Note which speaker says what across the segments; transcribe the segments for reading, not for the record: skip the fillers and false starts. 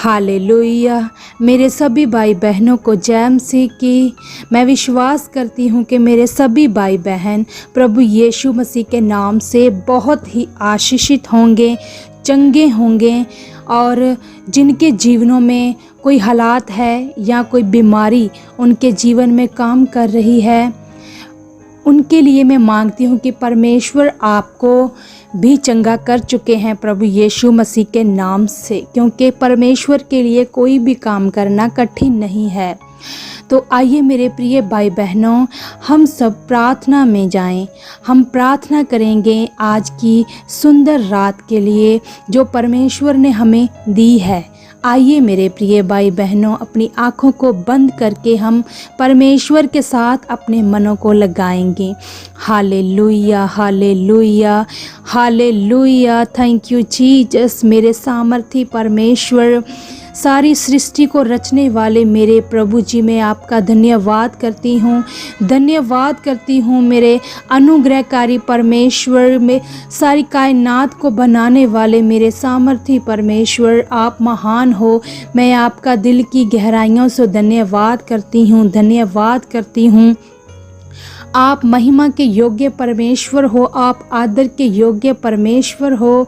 Speaker 1: Hallelujah. मेरे सभी भाई बहनों को जय मसीह की। मैं विश्वास करती हूँ कि मेरे सभी भाई बहन प्रभु यीशु मसीह के नाम से बहुत ही आशीषित होंगे, चंगे होंगे, और जिनके जीवनों में कोई हालात है या कोई बीमारी उनके जीवन में काम कर रही है, उनके लिए मैं मांगती हूँ कि परमेश्वर आपको भी चंगा कर चुके हैं प्रभु यीशु मसीह के नाम से, क्योंकि परमेश्वर के लिए कोई भी काम करना कठिन नहीं है। तो आइए मेरे प्रिय भाई बहनों, हम सब प्रार्थना में जाएं। हम प्रार्थना करेंगे आज की सुंदर रात के लिए जो परमेश्वर ने हमें दी है। आइए मेरे प्रिय भाई बहनों, अपनी आँखों को बंद करके हम परमेश्वर के साथ अपने मनों को लगाएंगे। Hallelujah, hallelujah, hallelujah. Thank you Jesus. मेरे सामर्थी परमेश्वर, सारी सृष्टि को रचने वाले मेरे प्रभु जी, मैं आपका धन्यवाद करती हूँ, धन्यवाद करती हूँ मेरे अनुग्रहकारी परमेश्वर, में सारी कायनात को बनाने वाले मेरे सामर्थी परमेश्वर, आप महान हो। मैं आपका दिल की गहराइयों से धन्यवाद करती हूँ, धन्यवाद करती हूँ। आप महिमा के योग्य परमेश्वर हो, आप आदर के योग्य परमेश्वर हो।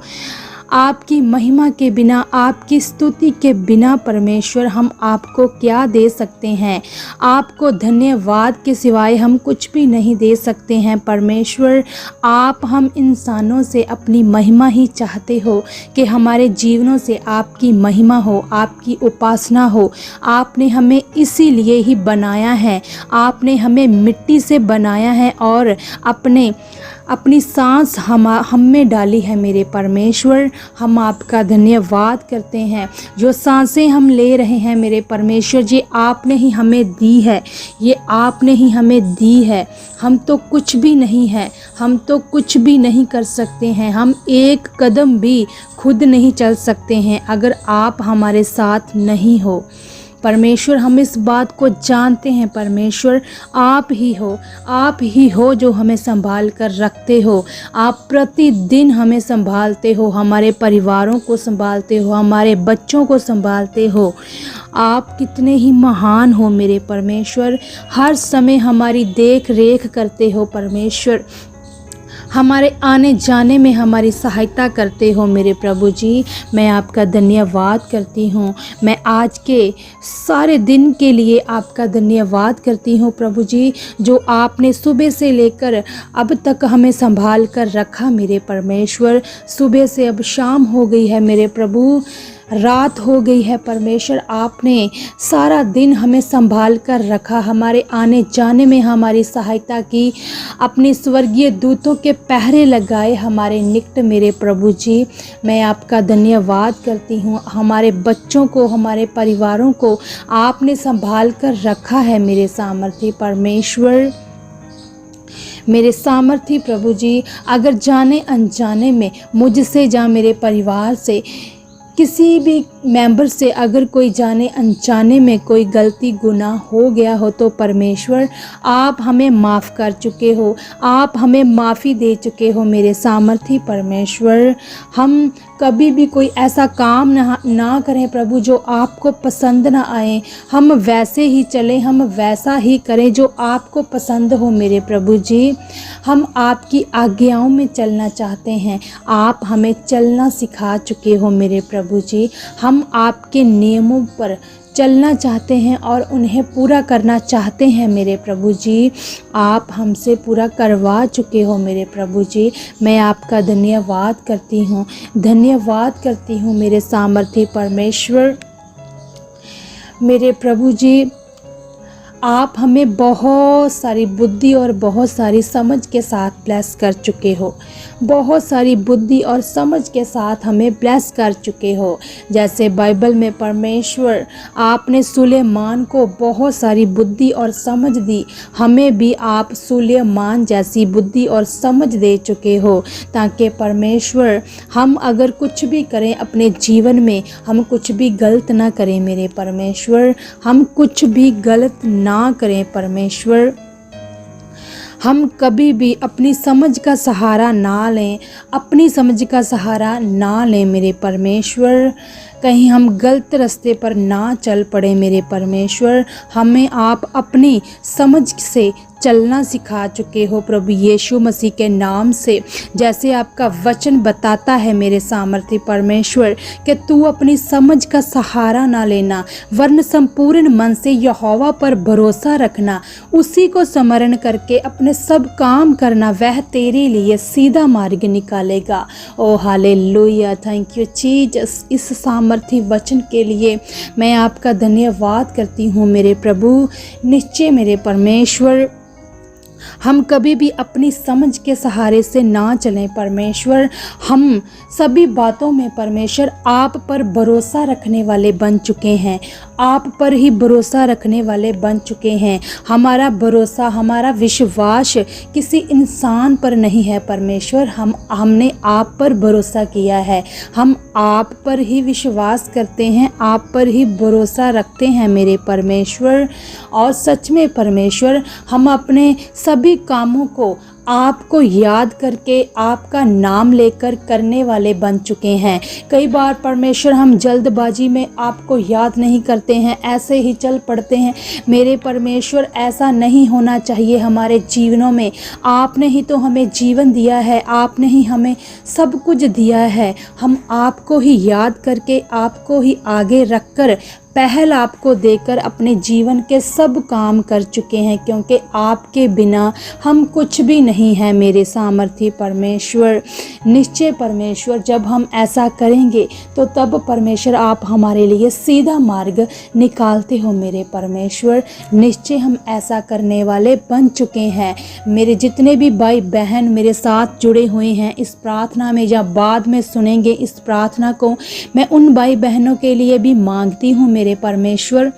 Speaker 1: आपकी महिमा के बिना, आपकी स्तुति के बिना परमेश्वर हम आपको क्या दे सकते हैं। आपको धन्यवाद के सिवाय हम कुछ भी नहीं दे सकते हैं परमेश्वर। आप हम इंसानों से अपनी महिमा ही चाहते हो कि हमारे जीवनों से आपकी महिमा हो, आपकी उपासना हो। आपने हमें इसीलिए ही बनाया है, आपने हमें मिट्टी से बनाया है और अपनी सांस हम में डाली है मेरे परमेश्वर। हम आपका धन्यवाद करते हैं। जो सांसें हम ले रहे हैं मेरे परमेश्वर जी, आपने ही हमें दी है, ये आपने ही हमें दी है। हम तो कुछ भी नहीं है, हम तो कुछ भी नहीं कर सकते हैं, हम एक कदम भी खुद नहीं चल सकते हैं अगर आप हमारे साथ नहीं हो परमेश्वर। हम इस बात को जानते हैं परमेश्वर, आप ही हो जो हमें संभाल कर रखते हो। आप प्रतिदिन हमें संभालते हो, हमारे परिवारों को संभालते हो, हमारे बच्चों को संभालते हो। आप कितने ही महान हो मेरे परमेश्वर। हर समय हमारी देख रेख करते हो परमेश्वर, हमारे आने जाने में हमारी सहायता करते हो मेरे प्रभु जी। मैं आपका धन्यवाद करती हूँ। मैं आज के सारे दिन के लिए आपका धन्यवाद करती हूँ प्रभु जी, जो आपने सुबह से लेकर अब तक हमें संभाल कर रखा मेरे परमेश्वर। सुबह से अब शाम हो गई है मेरे प्रभु, रात हो गई है परमेश्वर। आपने सारा दिन हमें संभाल कर रखा, हमारे आने जाने में हमारी सहायता की, अपने स्वर्गीय दूतों के पहरे लगाए हमारे निकट मेरे प्रभु जी। मैं आपका धन्यवाद करती हूँ। हमारे बच्चों को, हमारे परिवारों को आपने संभाल कर रखा है मेरे सामर्थी परमेश्वर, मेरे सामर्थी प्रभु जी। अगर जाने अनजाने में मुझसे या मेरे परिवार से, किसी भी मेंबर से अगर कोई जाने अनजाने में कोई गलती गुनाह हो गया हो तो परमेश्वर आप हमें माफ़ कर चुके हो, आप हमें माफ़ी दे चुके हो मेरे सामर्थी परमेश्वर। हम कभी भी कोई ऐसा काम ना करें प्रभु जो आपको पसंद ना आए। हम वैसे ही चलें, हम वैसा ही करें जो आपको पसंद हो मेरे प्रभु जी। हम आपकी आज्ञाओं में चलना चाहते हैं, आप हमें चलना सिखा चुके हो मेरे प्रभु जी। हम आपके नियमों पर चलना चाहते हैं और उन्हें पूरा करना चाहते हैं मेरे प्रभु जी। आप हमसे पूरा करवा चुके हो मेरे प्रभु जी। मैं आपका धन्यवाद करती हूँ, धन्यवाद करती हूँ मेरे सामर्थी परमेश्वर, मेरे प्रभु जी। आप हमें बहुत सारी बुद्धि और बहुत सारी समझ के साथ ब्लेस कर चुके हो, बहुत सारी बुद्धि और समझ के साथ हमें ब्लेस कर चुके हो। जैसे बाइबल में परमेश्वर आपने सुलेमान को बहुत सारी बुद्धि और समझ दी, हमें भी आप सुलेमान जैसी बुद्धि और समझ दे चुके हो, ताकि परमेश्वर हम अगर कुछ भी करें अपने जीवन में, हम कुछ भी गलत ना करें मेरे परमेश्वर, हम कुछ भी गलत ना करें परमेश्वर। हम कभी भी अपनी समझ का सहारा ना लें, अपनी समझ का सहारा ना लें मेरे परमेश्वर। कहीं हम गलत रास्ते पर ना चल पड़े मेरे परमेश्वर। हमें आप अपनी समझ से चलना सिखा चुके हो प्रभु यीशु मसीह के नाम से। जैसे आपका वचन बताता है मेरे सामर्थी परमेश्वर कि तू अपनी समझ का सहारा ना लेना, वरन संपूर्ण मन से यहोवा पर भरोसा रखना, उसी को स्मरण करके अपने सब काम करना, वह तेरे लिए सीधा मार्ग निकालेगा। ओ हालेलुया, थैंक यू जीसस। इस सामर्थी वचन के लिए मैं आपका धन्यवाद करती हूँ मेरे प्रभु। निश्चय मेरे परमेश्वर, हम कभी भी अपनी समझ के सहारे से ना चलें परमेश्वर। हम सभी बातों में परमेश्वर आप पर भरोसा रखने वाले बन चुके हैं, आप पर ही भरोसा रखने वाले बन चुके हैं। हमारा भरोसा, हमारा विश्वास किसी इंसान पर नहीं है परमेश्वर, हमने आप पर भरोसा किया है। हम आप पर ही विश्वास करते हैं, आप पर ही भरोसा रखते हैं मेरे परमेश्वर। और सच में परमेश्वर, हम अपने सभी कामों को आपको याद करके, आपका नाम लेकर करने वाले बन चुके हैं। कई बार परमेश्वर हम जल्दबाजी में आपको याद नहीं करते हैं, ऐसे ही चल पड़ते हैं मेरे परमेश्वर। ऐसा नहीं होना चाहिए हमारे जीवनों में। आपने ही तो हमें जीवन दिया है, आपने ही हमें सब कुछ दिया है। हम आपको ही याद करके, आपको ही आगे रखकर, पहल आपको देकर अपने जीवन के सब काम कर चुके हैं, क्योंकि आपके बिना हम कुछ भी नहीं हैं मेरे सामर्थी परमेश्वर। निश्चय परमेश्वर, जब हम ऐसा करेंगे तो तब परमेश्वर आप हमारे लिए सीधा मार्ग निकालते हो मेरे परमेश्वर। निश्चय हम ऐसा करने वाले बन चुके हैं। मेरे जितने भी भाई बहन मेरे साथ जुड़े हुए हैं इस प्रार्थना में, या बाद में सुनेंगे इस प्रार्थना को, मैं उन भाई बहनों के लिए भी मांगती हूँ मेरे परमेश्वर।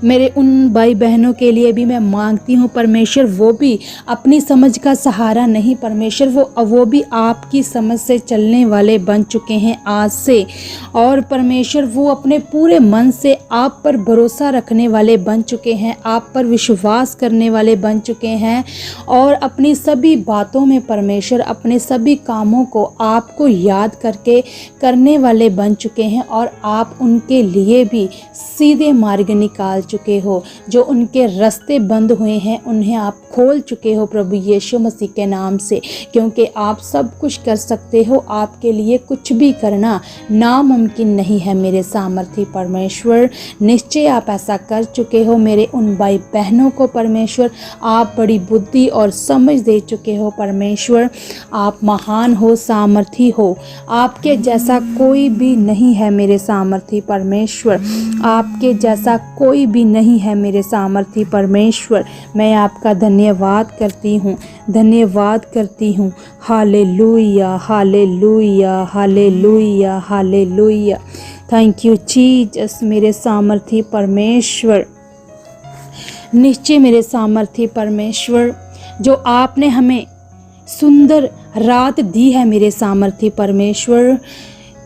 Speaker 1: मेरे उन भाई बहनों के लिए भी मैं मांगती हूँ परमेश्वर, वो भी अपनी समझ का सहारा नहीं परमेश्वर, वो भी आपकी समझ से चलने वाले बन चुके हैं आज से। और परमेश्वर, वो अपने पूरे मन से आप पर भरोसा रखने वाले बन चुके हैं, आप पर विश्वास करने वाले बन चुके हैं। और अपनी सभी बातों में परमेश्वर, अपने सभी कामों को आपको याद करके करने वाले बन चुके हैं। और आप उनके लिए भी सीधे मार्ग निकाल चुके हो। जो उनके रास्ते बंद हुए हैं उन्हें आप खोल चुके हो प्रभु यीशु मसीह के नाम से, क्योंकि आप सब कुछ कर सकते हो। आपके लिए कुछ भी करना नामुमकिन नहीं है मेरे सामर्थी परमेश्वर। निश्चय आप ऐसा कर चुके हो मेरे उन भाई बहनों को परमेश्वर। आप बड़ी बुद्धि और समझ दे चुके हो परमेश्वर। आप महान हो, सामर्थी हो, आपके जैसा कोई भी नहीं है मेरे सामर्थी परमेश्वर। आपके जैसा कोई भी नहीं है मेरे सामर्थी परमेश्वर। मैं आपका धन्यवाद करती हूँ, धन्यवाद करती हूँ। Hallelujah, hallelujah, hallelujah, hallelujah. Thank you Jesus मेरे सामर्थी परमेश्वर। निश्चय मेरे सामर्थी परमेश्वर, जो आपने हमें सुंदर रात दी है मेरे सामर्थी परमेश्वर,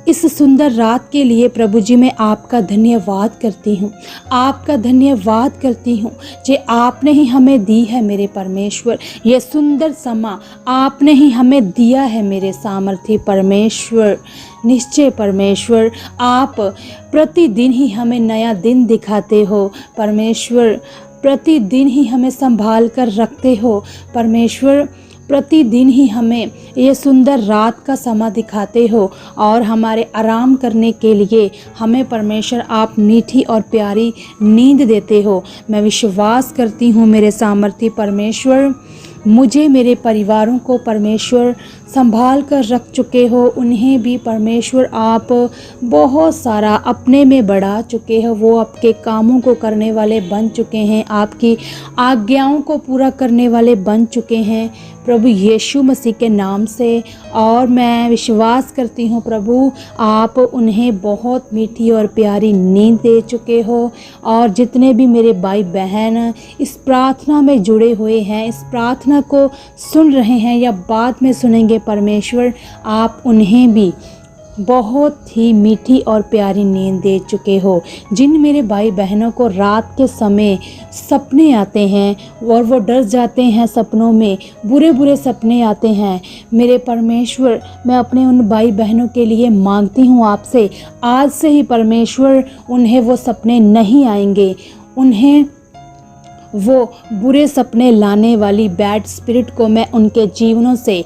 Speaker 1: इस सुंदर रात के लिए प्रभु जी मैं आपका धन्यवाद करती हूँ, आपका धन्यवाद करती हूँ जे आपने ही हमें दी है मेरे परमेश्वर। ये सुंदर समा आपने ही हमें दिया है मेरे सामर्थी परमेश्वर। निश्चय परमेश्वर, आप प्रतिदिन ही हमें नया दिन दिखाते हो परमेश्वर, प्रतिदिन ही हमें संभाल कर रखते हो परमेश्वर, प्रतिदिन ही हमें ये सुंदर रात का समा दिखाते हो। और हमारे आराम करने के लिए हमें परमेश्वर आप मीठी और प्यारी नींद देते हो। मैं विश्वास करती हूँ मेरे सामर्थी परमेश्वर, मुझे, मेरे परिवारों को परमेश्वर संभाल कर रख चुके हो। उन्हें भी परमेश्वर आप बहुत सारा अपने में बढ़ा चुके हो। वो आपके कामों को करने वाले बन चुके हैं, आपकी आज्ञाओं को पूरा करने वाले बन चुके हैं प्रभु यीशु मसीह के नाम से। और मैं विश्वास करती हूँ प्रभु, आप उन्हें बहुत मीठी और प्यारी नींद दे चुके हो। और जितने भी मेरे भाई बहन इस प्रार्थना में जुड़े हुए हैं, इस प्रार्थना को सुन रहे हैं या बाद में सुनेंगे परमेश्वर, आप उन्हें भी बहुत ही मीठी और प्यारी नींद दे चुके हो। जिन मेरे भाई बहनों को रात के समय सपने आते हैं और वो डर जाते हैं, सपनों में बुरे बुरे सपने आते हैं, मेरे परमेश्वर, मैं अपने उन भाई बहनों के लिए मांगती हूँ आपसे, आज से ही परमेश्वर उन्हें वो सपने नहीं आएंगे। उन्हें वो बुरे सपने लाने वाली बैड स्पिरिट को मैं उनके जीवनों से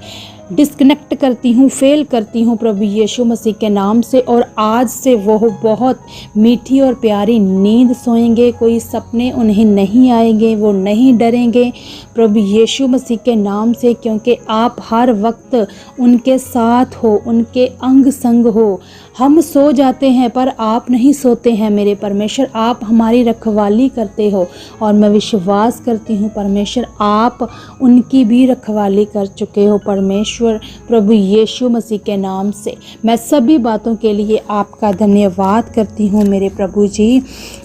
Speaker 1: डिस्कनेक्ट करती हूँ, फेल करती हूँ प्रभु यीशु मसीह के नाम से। और आज से वो बहुत मीठी और प्यारी नींद सोएंगे, कोई सपने उन्हें नहीं आएंगे, वो नहीं डरेंगे प्रभु यीशु मसीह के नाम से, क्योंकि आप हर वक्त उनके साथ हो, उनके अंग संग हो। हम सो जाते हैं पर आप नहीं सोते हैं मेरे परमेश्वर, आप हमारी रखवाली करते हो। और मैं विश्वास करती हूँ परमेश्वर, आप उनकी भी रखवाली कर चुके हो परमेश्वर, प्रभु यीशु मसीह के नाम से। मैं सभी बातों के लिए आपका धन्यवाद करती हूँ मेरे प्रभु जी।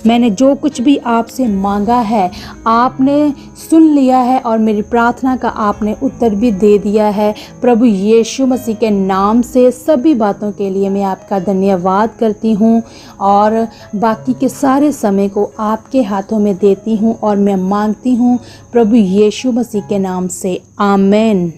Speaker 1: मैंने जो कुछ भी आपसे मांगा है आपने सुन लिया है और मेरी प्रार्थना का आपने उत्तर भी दे दिया है प्रभु यीशु मसीह के नाम से। सभी बातों के लिए मैं आपका धन्यवाद करती हूँ और बाकी के सारे समय को आपके हाथों में देती हूँ और मैं मांगती हूँ प्रभु यीशु मसीह के नाम से, आमीन।